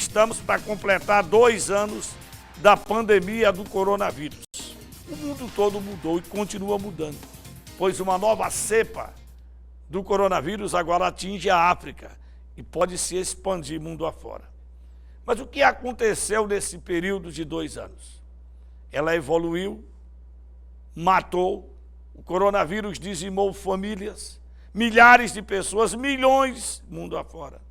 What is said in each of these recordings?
estamos para completar 2 anos da pandemia do coronavírus. O mundo todo mudou e continua mudando, pois uma nova cepa do coronavírus agora atinge a África e pode se expandir mundo afora. Mas o que aconteceu nesse período de 2 anos? Ela evoluiu, matou, o coronavírus dizimou famílias, milhares de pessoas, milhões mundo afora.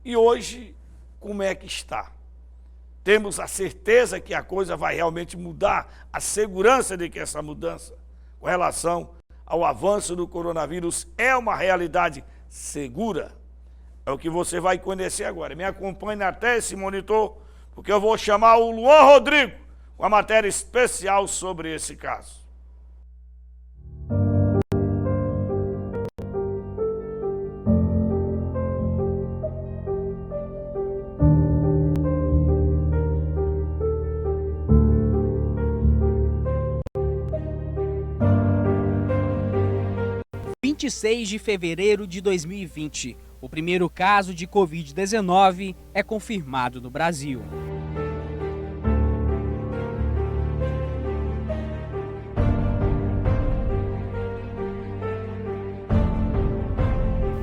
E hoje, como é que está? Temos a certeza que a coisa vai realmente mudar, a segurança de que essa mudança, com relação ao avanço do coronavírus, é uma realidade segura? É o que você vai conhecer agora. Me acompanhe até esse monitor, porque eu vou chamar o Luan Rodrigo com a matéria especial sobre esse caso. Dia 26 de fevereiro de 2020, o primeiro caso de Covid-19 é confirmado no Brasil.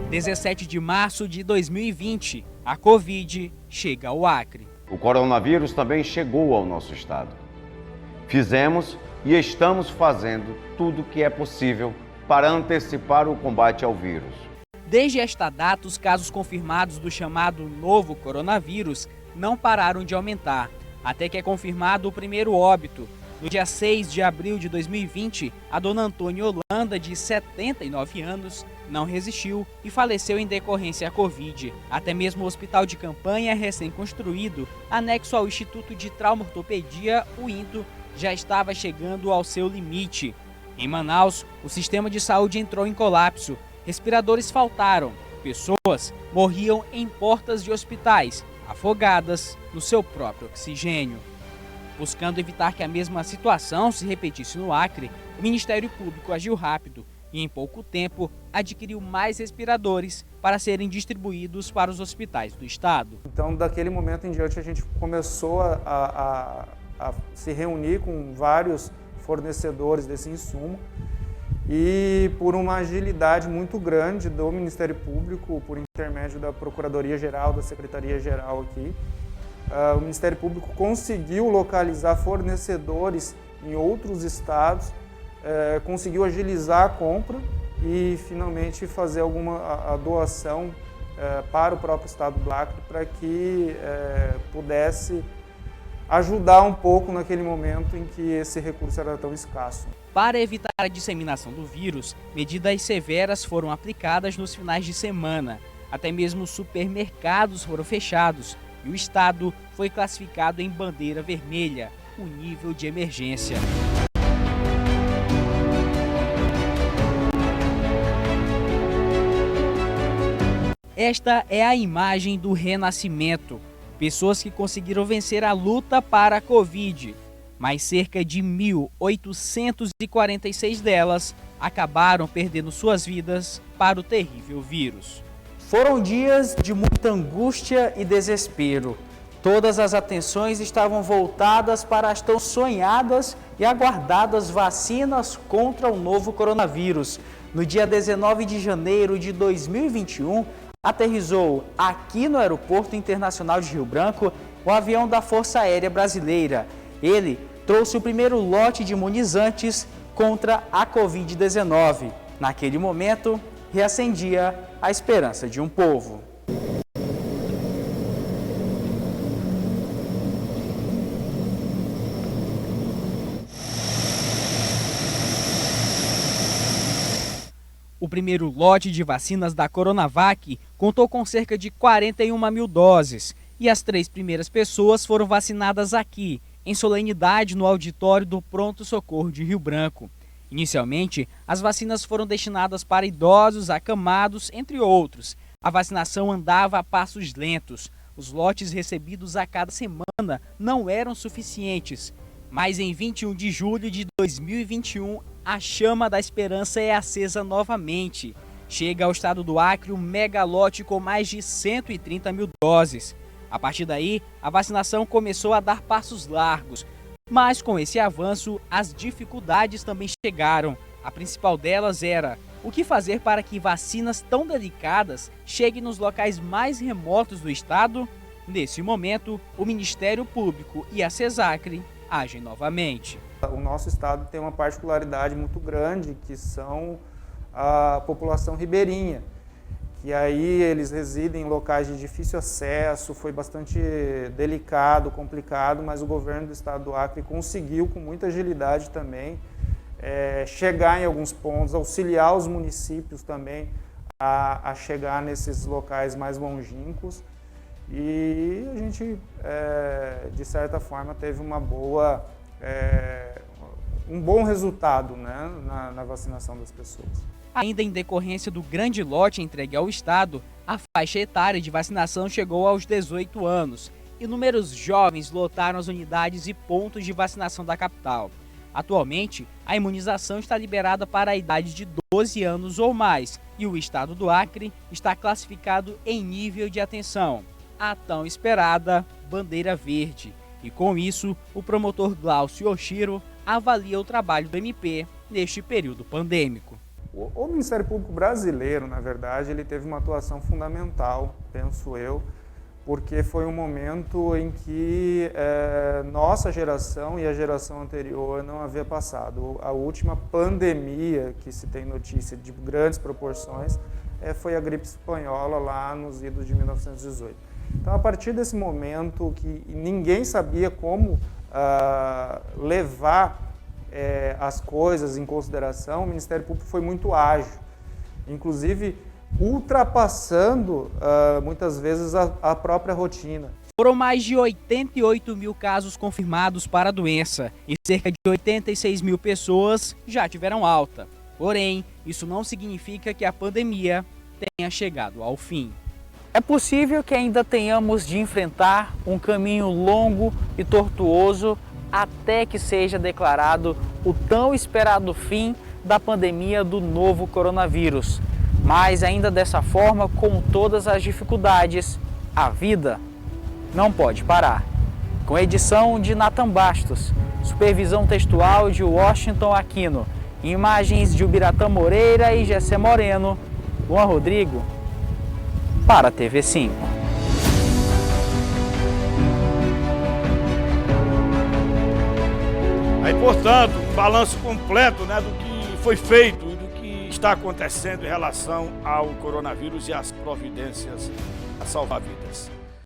Dia 17 de março de 2020, a Covid chega ao Acre. O coronavírus também chegou ao nosso estado. Fizemos e estamos fazendo tudo o que é possível para antecipar o combate ao vírus. Desde esta data, os casos confirmados do chamado novo coronavírus não pararam de aumentar, até que é confirmado o primeiro óbito. No dia 6 de abril de 2020, a dona Antônia Holanda, de 79 anos, não resistiu e faleceu em decorrência à Covid. Até mesmo o hospital de campanha recém-construído, anexo ao Instituto de Traumatortopedia, o INTO, já estava chegando ao seu limite. Em Manaus, o sistema de saúde entrou em colapso, respiradores faltaram, pessoas morriam em portas de hospitais, afogadas no seu próprio oxigênio. Buscando evitar que a mesma situação se repetisse no Acre, o Ministério Público agiu rápido e, em pouco tempo, adquiriu mais respiradores para serem distribuídos para os hospitais do estado. Então, daquele momento em diante, a gente começou a se reunir com vários fornecedores desse insumo e por uma agilidade muito grande do Ministério Público, por intermédio da Procuradoria-Geral, da Secretaria-Geral aqui, o Ministério Público conseguiu localizar fornecedores em outros estados, conseguiu agilizar a compra e finalmente fazer a doação para o próprio estado do Acre para que pudesse ajudar um pouco naquele momento em que esse recurso era tão escasso. Para evitar a disseminação do vírus, medidas severas foram aplicadas nos finais de semana. Até mesmo supermercados foram fechados e o estado foi classificado em bandeira vermelha, o nível de emergência. Esta é a imagem do renascimento. Pessoas que conseguiram vencer a luta para a Covid, mas cerca de 1.846 delas acabaram perdendo suas vidas para o terrível vírus. Foram dias de muita angústia e desespero. Todas as atenções estavam voltadas para as tão sonhadas e aguardadas vacinas contra o novo coronavírus. No dia 19 de janeiro de 2021, aterrissou aqui no Aeroporto Internacional de Rio Branco o avião da Força Aérea Brasileira. Ele trouxe o primeiro lote de imunizantes contra a Covid-19. Naquele momento, reacendia a esperança de um povo. O primeiro lote de vacinas da Coronavac contou com cerca de 41 mil doses e as 3 primeiras pessoas foram vacinadas aqui, em solenidade no auditório do Pronto Socorro de Rio Branco. Inicialmente, as vacinas foram destinadas para idosos, acamados, entre outros. A vacinação andava a passos lentos. Os lotes recebidos a cada semana não eram suficientes. Mas em 21 de julho de 2021, a chama da esperança é acesa novamente. Chega ao estado do Acre um megalote com mais de 130 mil doses. A partir daí, a vacinação começou a dar passos largos. Mas com esse avanço, as dificuldades também chegaram. A principal delas era o que fazer para que vacinas tão delicadas cheguem nos locais mais remotos do estado? Nesse momento, o Ministério Público e a CESACRE agem novamente. O nosso estado tem uma particularidade muito grande, que são a população ribeirinha, que aí eles residem em locais de difícil acesso, foi bastante delicado, complicado, mas o governo do estado do Acre conseguiu, com muita agilidade também, chegar em alguns pontos, auxiliar os municípios também a chegar nesses locais mais longínquos. E a gente, de certa forma, teve um bom resultado, né, na vacinação das pessoas. Ainda em decorrência do grande lote entregue ao Estado, a faixa etária de vacinação chegou aos 18 anos. Inúmeros jovens lotaram as unidades e pontos de vacinação da capital. Atualmente, a imunização está liberada para a idade de 12 anos ou mais e o Estado do Acre está classificado em nível de atenção, a tão esperada bandeira verde. E com isso, o promotor Glaucio Oshiro avalia o trabalho do MP neste período pandêmico. O Ministério Público brasileiro, na verdade, ele teve uma atuação fundamental, penso eu, porque foi um momento em que nossa geração e a geração anterior não havia passado. A última pandemia que se tem notícia de grandes proporções foi a gripe espanhola lá nos idos de 1918. Então, a partir desse momento que ninguém sabia como levar as coisas em consideração, o Ministério Público foi muito ágil, inclusive ultrapassando muitas vezes a própria rotina. Foram mais de 88 mil casos confirmados para a doença e cerca de 86 mil pessoas já tiveram alta. Porém, isso não significa que a pandemia tenha chegado ao fim. É possível que ainda tenhamos de enfrentar um caminho longo e tortuoso até que seja declarado o tão esperado fim da pandemia do novo coronavírus. Mas ainda dessa forma, com todas as dificuldades, a vida não pode parar. Com edição de Nathan Bastos, supervisão textual de Washington Aquino, imagens de Ubiratã Moreira e Gessé Moreno, Juan Rodrigo, para a TV5. Aí, portanto, um balanço completo, né, do que foi feito e do que está acontecendo em relação ao coronavírus e às providências a salvar vidas.